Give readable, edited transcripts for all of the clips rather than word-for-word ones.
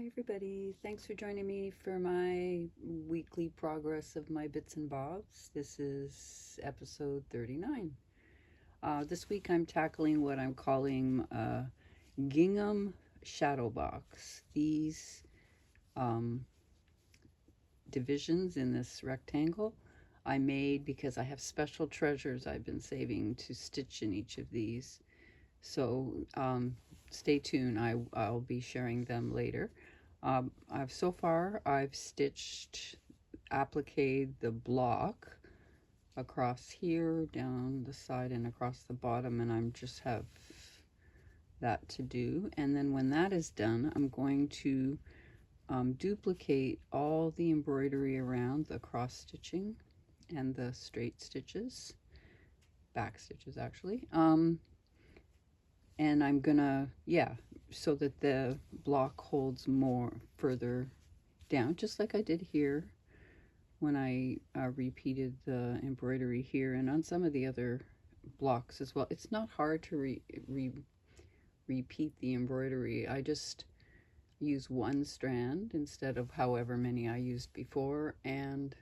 Hi everybody, thanks for joining me for my weekly progress of my bits and bobs. This is episode 39. This week I'm tackling what I'm calling Gingham Shadow Box. These um, divisions in this rectangle I made because I have special treasures I've been saving to stitch in each of these. So stay tuned, I'll be sharing them later. I've stitched, appliqued the block across here, down the side, and across the bottom, and I'm just have that to do. And then when that is done, I'm going to duplicate all the embroidery around the cross stitching and the straight stitches, back stitches actually. And I'm gonna, so that the block holds more further down, just like I did here when I repeated the embroidery here and on some of the other blocks as well. It's not hard to repeat the embroidery. I just use one strand instead of however many I used before, and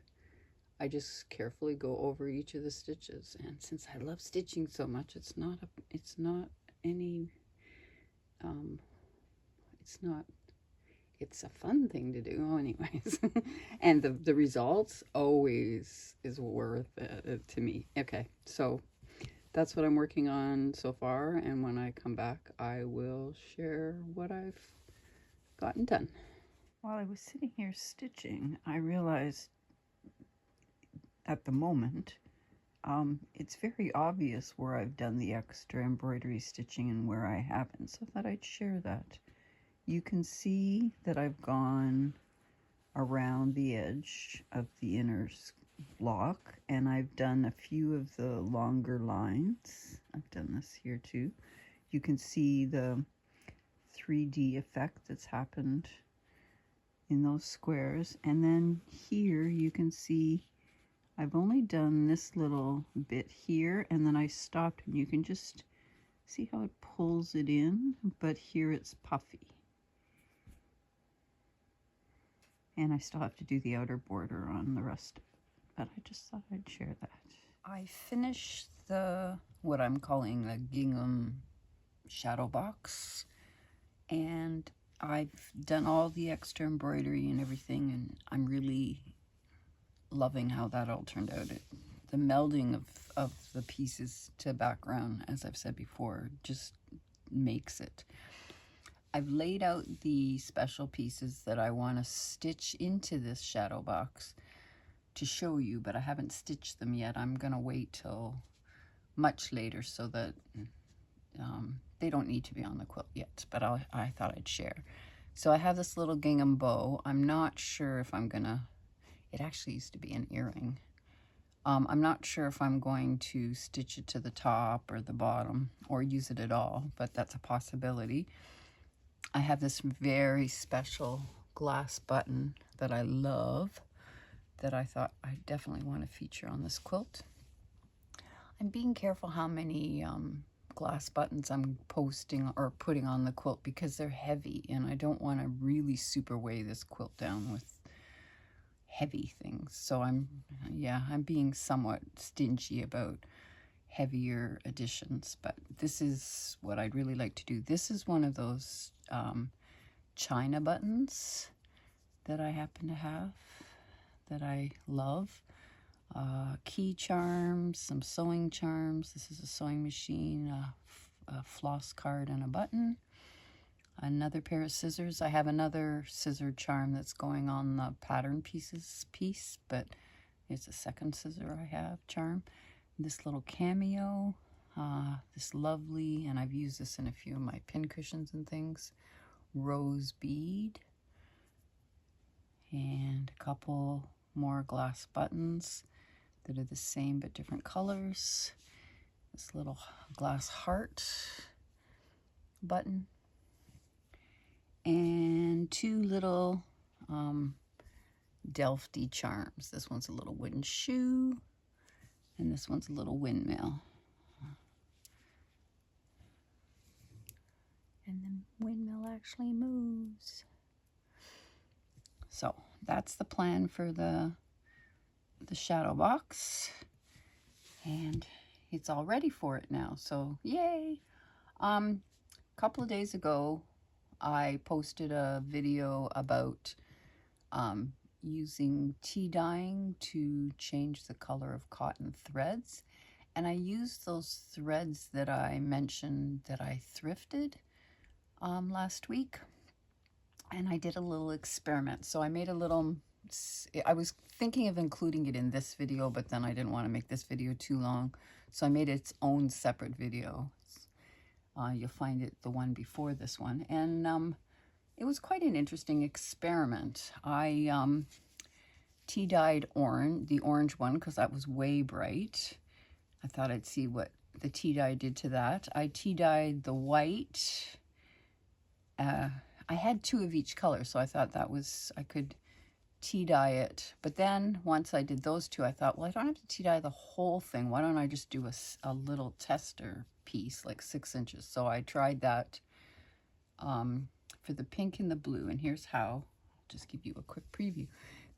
I just carefully go over each of the stitches. And since I love stitching so much, it's not it's a fun thing to do anyways. And the results always is worth it to me. Okay, so that's what I'm working on so far, and when I come back I will share what I've gotten done. While I was sitting here stitching, I realized at the moment it's very obvious where I've done the extra embroidery stitching and where I haven't, so I thought I'd share that. You can see that I've gone around the edge of the inner block, and I've done a few of the longer lines. I've done this here too. You can see the 3D effect that's happened in those squares, and then here you can see I've only done this little bit here, and then I stopped, and you can just see how it pulls it in, but here it's puffy. And I still have to do the outer border on the rest of it, but I just thought I'd share that. I finished what I'm calling the Gingham Shadow Box, and I've done all the extra embroidery and everything, and I'm really loving how that all turned out. The melding of the pieces to background, as I've said before, just makes it. I've laid out the special pieces that I want to stitch into this shadow box to show you, but I haven't stitched them yet. I'm going to wait till much later so that they don't need to be on the quilt yet, but I thought I'd share. So I have this little gingham bow. I'm not sure if I'm going to, it actually used to be an earring. I'm not sure if I'm going to stitch it to the top or the bottom or use it at all, but that's a possibility. I have this very special glass button that I love that I thought I definitely want to feature on this quilt. I'm being careful how many glass buttons I'm posting or putting on the quilt because they're heavy, and I don't want to really super weigh this quilt down with heavy things. So I'm being somewhat stingy about heavier additions, but this is what I'd really like to do. This is one of those China buttons that I happen to have that I love. Key charms, some sewing charms. This is a sewing machine, a floss card, and a button. Another pair of scissors. I have another scissor charm that's going on the pattern piece, but it's a second scissor I have charm. This little cameo, this lovely, and I've used this in a few of my pin cushions and things, rose bead, and a couple more glass buttons that are the same but different colors. This little glass heart button, and two little Delfty charms. This one's a little wooden shoe, and this one's a little windmill. And the windmill actually moves. So that's the plan for the shadow box, and it's all ready for it now, so yay. A couple of days ago I posted a video about using tea dyeing to change the color of cotton threads, and I used those threads that I mentioned that I thrifted last week, and I did a little experiment. So I made a little, I was thinking of including it in this video, but then I didn't want to make this video too long, so I made its own separate video. You'll find it the one before this one, and it was quite an interesting experiment. I tea dyed the orange one, because that was way bright. I thought I'd see what the tea dye did to that. I tea dyed the white. I had 2 of each color, so I thought I could tea dye it. But then once I did those 2, I thought, well, I don't have to tea dye the whole thing. Why don't I just do a little tester piece, like 6 inches? So I tried that for the pink and the blue, and here's how. I'll just give you a quick preview.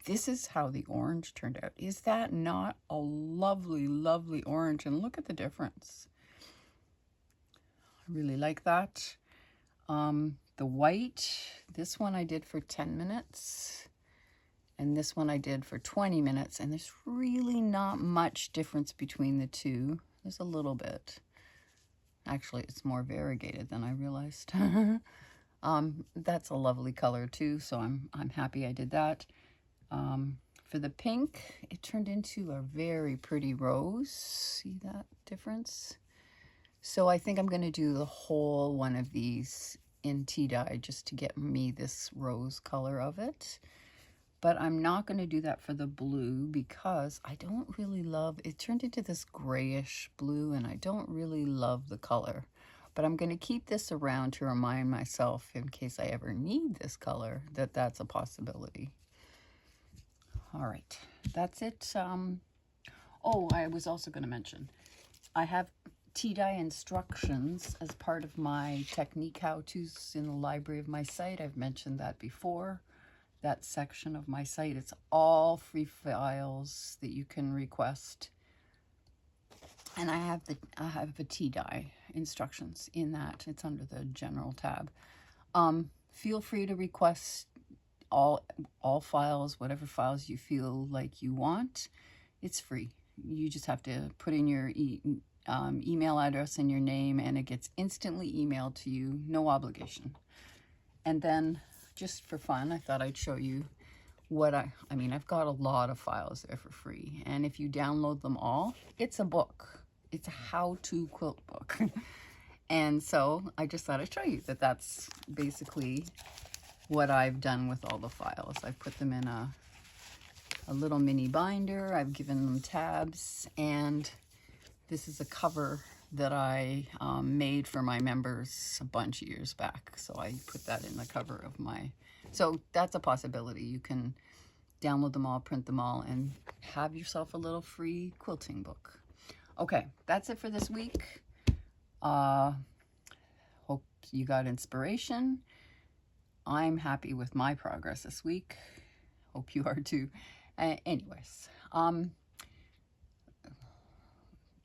This is how the orange turned out. Is that not a lovely, lovely orange? And look at the difference. I really like that. The white, this one I did for 10 minutes, and this one I did for 20 minutes, and there's really not much difference between the two. There's a little bit. Actually, it's more variegated than I realized. That's a lovely color too, so I'm happy I did that. For the pink, it turned into a very pretty rose. See that difference? So I think I'm going to do the whole one of these in tea dye just to get me this rose color of it. But I'm not going to do that for the blue because I don't really love it. Turned into this grayish blue, and I don't really love the color. But I'm going to keep this around to remind myself, in case I ever need this color, that that's a possibility. All right, that's it. Oh, I was also going to mention, I have tea dye instructions as part of my technique how-tos in the library of my site. I've mentioned that before. That section of my site, it's all free files that you can request, and I have the tea dye instructions in that. It's under the general tab. Feel free to request all files, whatever files you feel like you want. It's free. You just have to put in your email address and your name, and it gets instantly emailed to you, no obligation. And then, just for fun, I thought I'd show you what I mean, I've got a lot of files there for free, and if you download them all, it's a book. It's a how-to quilt book. And so I just thought I'd show you that that's basically what I've done with all the files. I've put them in a little mini binder. I've given them tabs, and this is a cover that I made for my members a bunch of years back. So I put that in the cover of my, so that's a possibility. You can download them all, print them all, and have yourself a little free quilting book. Okay, that's it for this week. Hope you got inspiration. I'm happy with my progress this week. Hope you are too. Anyways,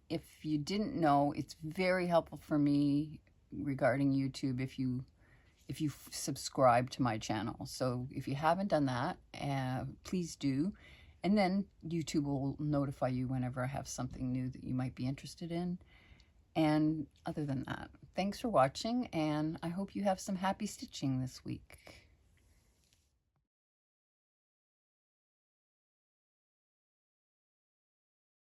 if you didn't know, it's very helpful for me regarding YouTube if you subscribe to my channel. So if you haven't done that, please do. And then YouTube will notify you whenever I have something new that you might be interested in. And other than that, thanks for watching, and I hope you have some happy stitching this week.